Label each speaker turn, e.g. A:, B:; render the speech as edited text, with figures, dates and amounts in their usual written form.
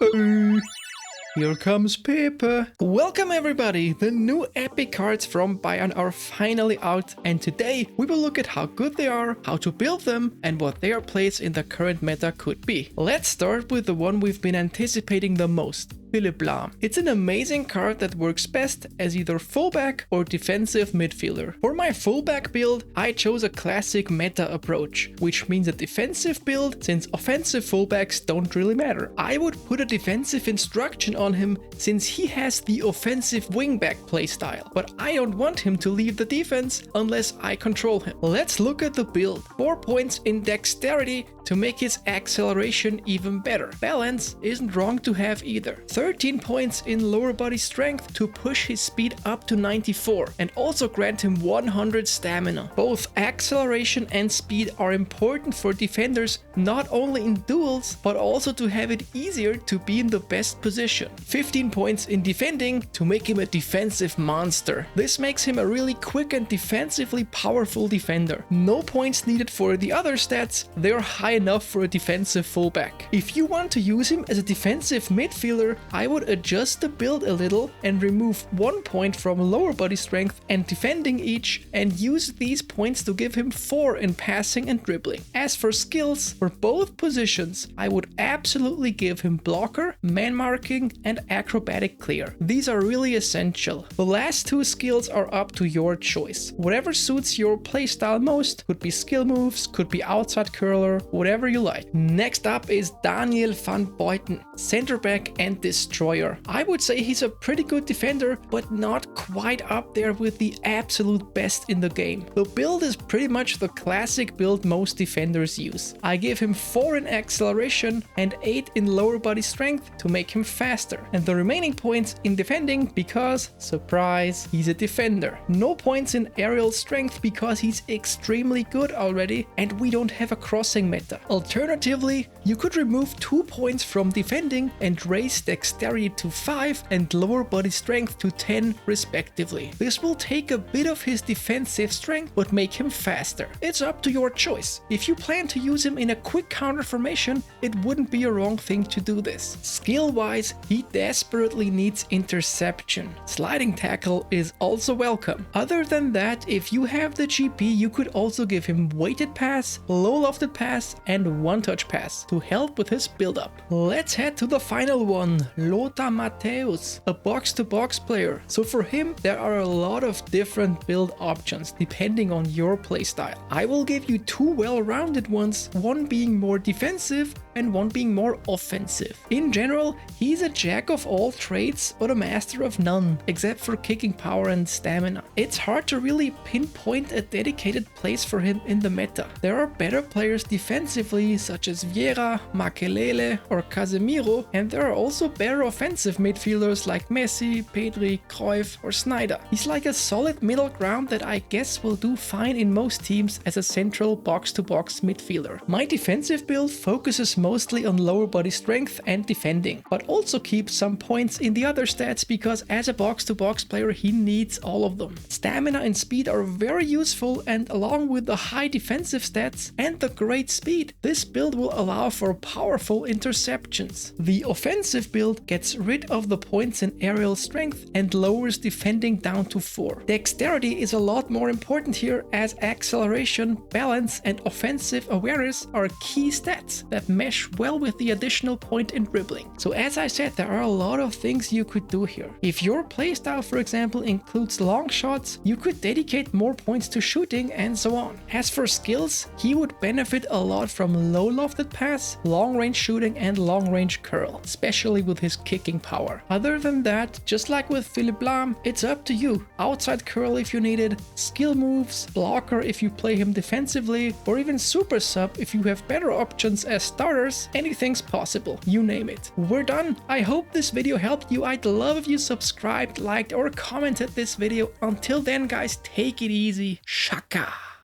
A: Here comes Pepe. Welcome everybody! The new epic cards from Buyten are finally out, and today we will look at how good they are, how to build them, and what their place in the current meta could be. Let's start with the one we've been anticipating the most. Lahm. It's an amazing card that works best as either fullback or defensive midfielder. For my fullback build, I chose a classic meta approach, which means a defensive build since offensive fullbacks don't really matter. I would put a defensive instruction on him since he has the offensive wingback playstyle, but I don't want him to leave the defense unless I control him. Let's look at the build. 4 points in dexterity to make his acceleration even better. Balance isn't wrong to have either. 13 points in lower body strength to push his speed up to 94 and also grant him 100 stamina. Both acceleration and speed are important for defenders, not only in duels but also to have it easier to be in the best position. 15 points in defending to make him a defensive monster. This makes him a really quick and defensively powerful defender. No points needed for the other stats, they're high enough for a defensive fullback. If you want to use him as a defensive midfielder, I would adjust the build a little and remove 1 point from lower body strength and defending each and use these points to give him 4 in passing and dribbling. As for skills, for both positions, I would absolutely give him blocker, man marking and acrobatic clear. These are really essential. The last 2 skills are up to your choice. Whatever suits your playstyle most, could be skill moves, could be outside curler, whatever you like. Next up is Matthäus Van Buyten, center back and destroyer. I would say he's a pretty good defender, but not quite up there with the absolute best in the game. The build is pretty much the classic build most defenders use. I give him 4 in acceleration and 8 in lower body strength to make him faster, and the remaining points in defending because, surprise, he's a defender. No points in aerial strength because he's extremely good already and we don't have a crossing meta. Alternatively, you could remove 2 points from defending and raise dexterity to 5 and lower body strength to 10 respectively. This will take a bit of his defensive strength but make him faster. It's up to your choice. If you plan to use him in a quick counter formation, it wouldn't be a wrong thing to do this. Skill wise, he desperately needs interception. Sliding tackle is also welcome. Other than that, if you have the GP, you could also give him weighted pass, low lofted pass and one touch pass to help with his build up. Let's head to the final one, Matthäus, a box-to-box player. So for him, there are a lot of different build options depending on your playstyle. I will give you 2 well-rounded ones, one being more defensive and one being more offensive. In general, he's a jack of all trades but a master of none, except for kicking power and stamina. It's hard to really pinpoint a dedicated place for him in the meta. There are better players defensively such as Vieira, Makelele or Casemiro, and there are also better offensive midfielders like Messi, Pedri, Cruyff or Snyder. He's like a solid middle ground that I guess will do fine in most teams as a central box-to-box midfielder. My defensive build focuses mostly on lower body strength and defending, but also keeps some points in the other stats because as a box-to-box player he needs all of them. Stamina and speed are very useful, and along with the high defensive stats and the great speed, this build will allow for powerful interceptions. The offensive build gets rid of the points in aerial strength and lowers defending down to 4. Dexterity is a lot more important here as acceleration, balance and offensive awareness are key stats that mesh well with the additional point in dribbling. So as I said, there are a lot of things you could do here. If your playstyle, for example, includes long shots, you could dedicate more points to shooting and so on. As for skills, he would benefit a lot from low lofted pass, long range shooting and long range curl, especially with his kicking power. Other than that, just like with Lahm, it's up to you. Outside curl if you need it, skill moves, blocker if you play him defensively, or even super sub if you have better options as starters. Anything's possible, you name it. We're done. I hope this video helped you. I'd love if you subscribed, liked or commented this video. Until then guys, take it easy. Shaka!